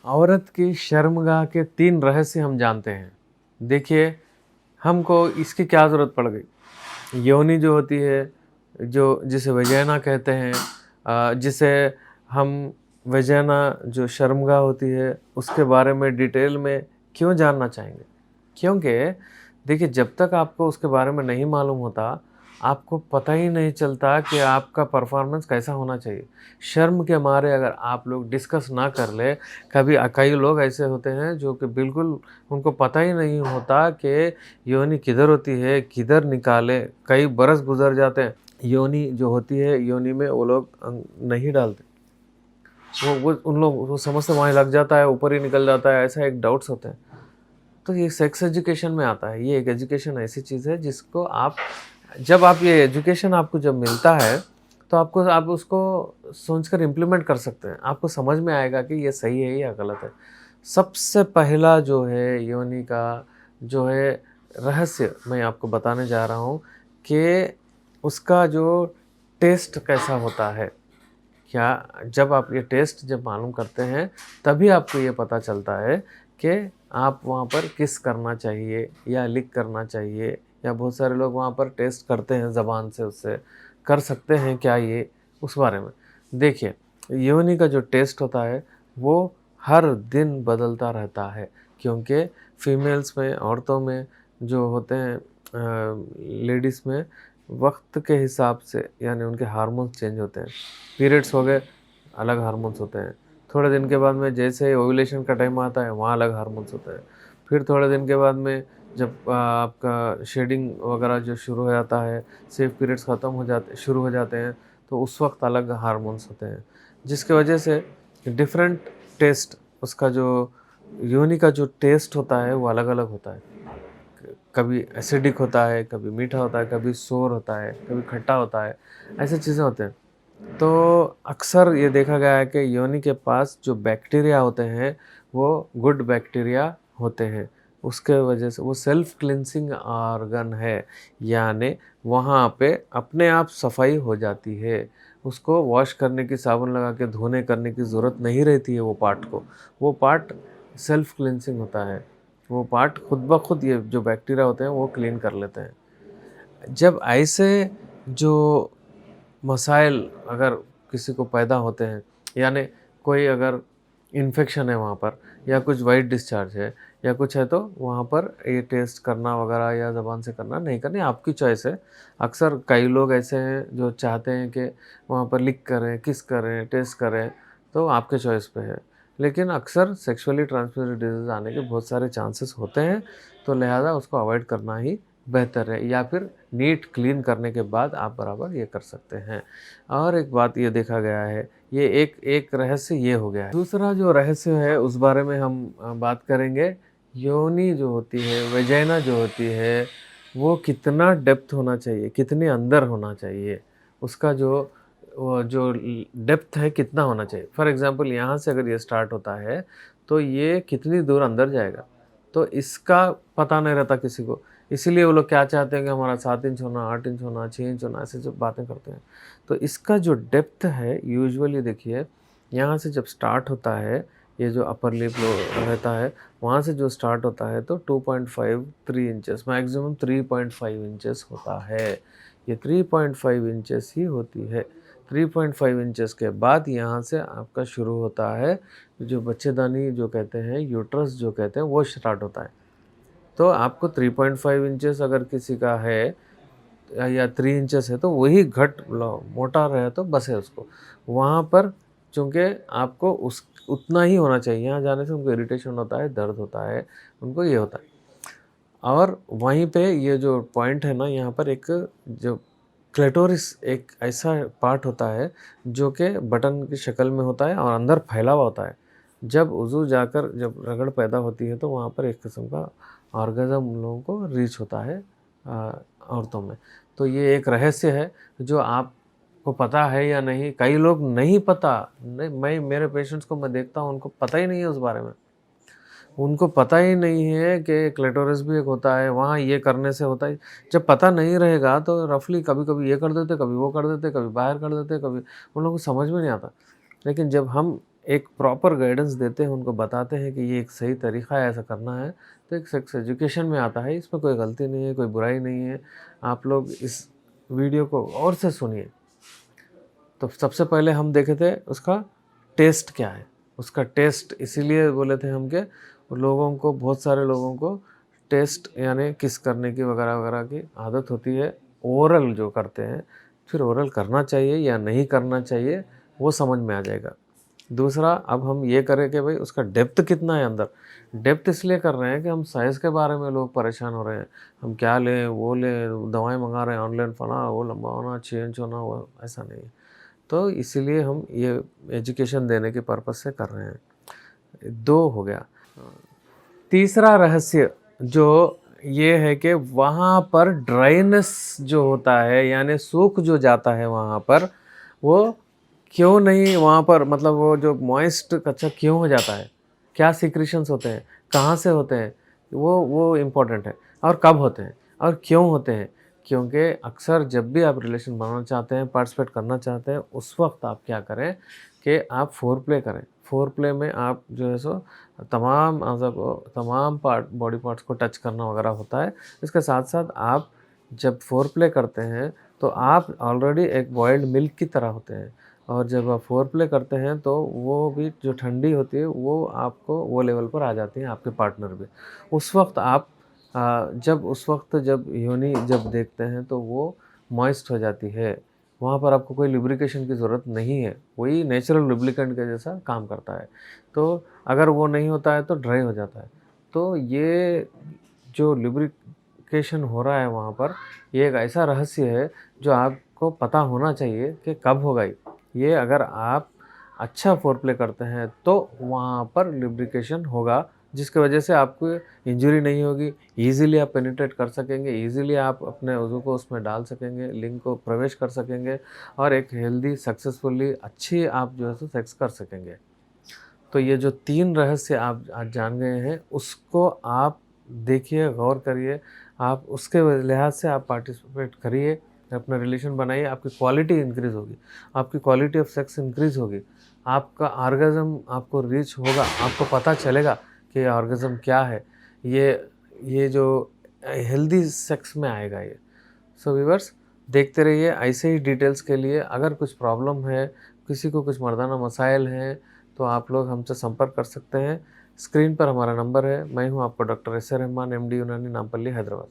औरत की शर्मगाह के 3 रहस्य हम जानते हैं। देखिए, हमको इसकी क्या ज़रूरत पड़ गई? योनि जो होती है, जो जिसे वजाइना कहते हैं, जिसे हम वजाइना जो शर्मगाह होती है, उसके बारे में डिटेल में क्यों जानना चाहेंगे? क्योंकि देखिए, जब तक आपको उसके बारे में नहीं मालूम होता, आपको पता ही नहीं चलता कि आपका परफ़ॉर्मेंस कैसा होना चाहिए। शर्म के मारे अगर आप लोग डिस्कस ना कर लें, कई लोग ऐसे होते हैं जो कि बिल्कुल उनको पता ही नहीं होता कि योनि किधर होती है, किधर निकालें, कई बरस गुज़र जाते हैं। योनि जो होती है, योनि में वो लोग नहीं डालते। वो उन लोग वो समझते वहीं लग जाता है, ऊपर ही निकल जाता है, ऐसा एक डाउट्स होते हैं। तो ये सेक्स एजुकेशन में आता है। ये एक एजुकेशन ऐसी चीज़ है जिसको आप जब आप ये एजुकेशन आपको जब मिलता है, तो आप उसको सोचकर इम्प्लीमेंट कर सकते हैं। आपको समझ में आएगा कि ये सही है या गलत है। सबसे पहला जो है योनि का जो है रहस्य मैं आपको बताने जा रहा हूँ कि उसका जो टेस्ट कैसा होता है। क्या जब आप ये टेस्ट जब मालूम करते हैं, तभी आपको ये पता चलता है कि आप वहाँ पर किस करना चाहिए या लिक करना चाहिए, या बहुत सारे लोग वहाँ पर टेस्ट करते हैं ज़बान से, उससे कर सकते हैं क्या ये, उस बारे में। देखिए, योनि का जो टेस्ट होता है, वो हर दिन बदलता रहता है, क्योंकि फीमेल्स में, औरतों में जो होते हैं, लेडीज़ में वक़्त के हिसाब से यानी उनके हार्मोन्स चेंज होते हैं। पीरियड्स हो गए, अलग हार्मोन्स होते हैं। थोड़े दिन के बाद में जैसे ओव्यूलेशन का टाइम आता है, वहाँ अलग हार्मोन्स होते हैं। फिर थोड़े दिन के बाद में जब आपका शेडिंग वगैरह जो शुरू हो जाता है, सेफ पीरियड्स ख़त्म हो जाते शुरू हो जाते हैं, तो उस वक़्त अलग हार्मोन्स होते हैं। जिसकी वजह से डिफरेंट टेस्ट, उसका जो योनि का जो टेस्ट होता है, वो अलग-अलग होता है। कभी एसिडिक होता है, कभी मीठा होता है, कभी सोर होता है, कभी खट्टा होता है, ऐसी चीज़ें होते हैं। तो अक्सर ये देखा गया है कि योनि के पास जो बैक्टीरिया होते हैं, वो गुड बैक्टीरिया होते हैं। उसके वजह से वो सेल्फ क्लींजिंग ऑर्गन है, यानी वहाँ पे अपने आप सफाई हो जाती है। उसको वॉश करने की, साबुन लगा के धोने करने की ज़रूरत नहीं रहती है वो पार्ट को। वो पार्ट सेल्फ क्लींजिंग होता है। वो पार्ट खुद ब खुद ये जो बैक्टीरिया होते हैं, वो क्लीन कर लेते हैं। जब ऐसे जो मसाइल अगर किसी को पैदा होते हैं, यानी कोई अगर इन्फेक्शन है वहाँ पर, या कुछ वाइट डिस्चार्ज है, या कुछ है, तो वहाँ पर ये टेस्ट करना वगैरह या ज़बान से करना नहीं करनी, आपकी चॉइस है। अक्सर कई लोग ऐसे हैं जो चाहते हैं कि वहाँ पर लिक करें, किस करें, टेस्ट करें, तो आपके चॉइस पे है। लेकिन अक्सर सेक्सुअली ट्रांसमिटेड डिजीज़ आने के बहुत सारे चांसेस होते हैं, तो लिहाज़ा उसको अवॉइड करना ही बेहतर है, या फिर नीट क्लीन करने के बाद आप बराबर ये कर सकते हैं। और एक बात ये देखा गया है, ये एक एक रहस्य ये हो गया है। दूसरा जो रहस्य है उस बारे में हम बात करेंगे। योनि जो होती है, वजाइना जो होती है, वो कितना डेप्थ होना चाहिए, कितने अंदर होना चाहिए, उसका जो डेप्थ है कितना होना चाहिए। फॉर एग्ज़ाम्पल यहाँ से अगर ये स्टार्ट होता है, तो ये कितनी दूर अंदर जाएगा, तो इसका पता नहीं रहता किसी को। इसीलिए वो लोग क्या चाहते हैं कि हमारा 7 इंच होना, 8 इंच होना, 6 इंच होना, ऐसे जो बातें करते हैं। तो इसका जो डेप्थ है यूजुअली देखिए, यहाँ से जब स्टार्ट होता है, ये जो अपर लिप लो रहता है, वहाँ से जो स्टार्ट होता है, तो 2.5 3 इंचेस, मैक्सिमम 3.5 इंचेस होता है। ये 3.5 इंचेस ही होती है। 3.5 इंचेस के बाद यहाँ से आपका शुरू होता है, जो बच्चेदानी जो कहते हैं, यूट्रस जो कहते हैं, वो स्टार्ट होता है। तो आपको 3.5 इंचेस अगर किसी का है, या 3 इंचेस है, तो वही घट लो मोटा रहे तो बस है उसको। वहाँ पर चूँकि आपको उस उतना ही होना चाहिए, यहाँ जाने से उनको इरिटेशन होता है, दर्द होता है, उनको ये होता है। और वहीं पे ये जो पॉइंट है ना, यहाँ पर एक जो क्लिटोरिस एक ऐसा पार्ट होता है, जो कि बटन की शक्ल में होता है और अंदर फैला हुआ होता है। जब उज़ू जाकर जब रगड़ पैदा होती है, तो वहाँ पर एक किस्म का ऑर्गेज़म उन लोगों को रीच होता है, औरतों में। तो ये एक रहस्य है, जो आपको पता है या नहीं, कई लोग नहीं पता, नहीं, मैं मेरे पेशेंट्स को मैं देखता हूँ, उनको पता ही नहीं है उस बारे में। उनको पता ही नहीं है कि क्लिटोरिस भी एक होता है, वहाँ ये करने से होता है। जब पता नहीं रहेगा, तो रफ़ली कभी-कभी ये कर देते, कभी वो कर देते, कभी बाहर कर देते, कभी उन लोगों को समझ में नहीं आता। लेकिन जब हम एक प्रॉपर गाइडेंस देते हैं, उनको बताते हैं कि ये एक सही तरीका है, ऐसा करना है। तो एक सेक्स एजुकेशन में आता है, इसमें कोई गलती नहीं है, कोई बुराई नहीं है। आप लोग इस वीडियो को और से सुनिए। तो सबसे पहले हम देखे थे उसका टेस्ट क्या है। उसका टेस्ट इसीलिए बोले थे हम के लोगों को, बहुत सारे लोगों को टेस्ट यानी किस करने की वगैरह वगैरह की आदत होती है, ओरल जो करते हैं, फिर ओरल करना चाहिए या नहीं करना चाहिए वो समझ में आ जाएगा। दूसरा, अब हम ये करें कि भाई उसका डेप्थ कितना है अंदर। डेप्थ इसलिए कर रहे हैं कि हम साइज़ के बारे में लोग परेशान हो रहे हैं, हम क्या लें वो लें, दवाएं मंगा रहे हैं ऑनलाइन, फला वो लंबा होना 6 इंच होना, वो ऐसा नहीं है। तो इसीलिए हम ये एजुकेशन देने के पर्पज़ से कर रहे हैं। 2 हो गया। तीसरा रहस्य जो ये है कि वहाँ पर ड्राइनेस जो होता है यानी सूख जो जाता है वहाँ पर, वो क्यों नहीं वहाँ पर, मतलब वो जो मॉइस्ट कच्चा क्यों हो जाता है, क्या सीक्रेशंस होते हैं, कहाँ से होते हैं, वो इम्पोर्टेंट है। और कब होते हैं और क्यों होते हैं। क्योंकि अक्सर जब भी आप रिलेशन बनाना चाहते हैं, पार्टिसिपेट करना चाहते हैं, उस वक्त आप क्या करें कि आप फोर प्ले करें। फोर प्ले में आप जो है सो तमाम अज़ा को, तमाम पार्ट, बॉडी पार्ट्स को टच करना वगैरह होता है। इसके साथ साथ आप जब फोर प्ले करते हैं तो आप ऑलरेडी एक बॉइल्ड मिल्क की तरह होते हैं, और जब आप फोर प्ले करते हैं तो वो भी जो ठंडी होती है वो आपको वो लेवल पर आ जाती है, आपके पार्टनर भी। उस वक्त आप जब योनि जब देखते हैं तो वो मॉइस्ट हो जाती है। वहाँ पर आपको कोई लुब्रिकेशन की ज़रूरत नहीं है, वही नेचुरल लुब्रिकेंट के जैसा काम करता है। तो अगर वो नहीं होता है तो ड्राई हो जाता है। तो ये जो लुब्रिकेशन हो रहा है वहाँ पर, ये एक ऐसा रहस्य है जो आपको पता होना चाहिए कि कब होगा ये। अगर आप अच्छा फोरप्ले करते हैं तो वहाँ पर लुब्रिकेशन होगा, जिसकी वजह से आपको इंजरी नहीं होगी, ईज़िली आप पेनिट्रेट कर सकेंगे, ईज़िली आप अपने उज़ू को उसमें डाल सकेंगे, लिंग को प्रवेश कर सकेंगे, और एक हेल्दी सक्सेसफुली अच्छी आप जो है सो सेक्स कर सकेंगे। तो ये जो 3 रहस्य आप आज जान गए हैं, उसको आप देखिए, गौर करिए, आप उसके लिहाज से आप पार्टिसिपेट करिए, अपना रिलेशन बनाइए, आपकी क्वालिटी इंक्रीज़ होगी, आपकी क्वालिटी ऑफ सेक्स इंक्रीज़ होगी, आपका ऑर्गेज़म आपको रीच होगा, आपको पता चलेगा कि ऑर्गेज़म क्या है। ये जो हेल्दी सेक्स में आएगा ये। सो व्यूअर्स, देखते रहिए ऐसे ही डिटेल्स के लिए। अगर कुछ प्रॉब्लम है, किसी को कुछ मर्दाना मसाइल हैं, तो आप लोग हमसे संपर्क कर सकते हैं। स्क्रीन पर हमारा नंबर है। मैं हूं आपका doctor S A Rahman, MD यूनानी, नामपल्ली, हैदराबाद।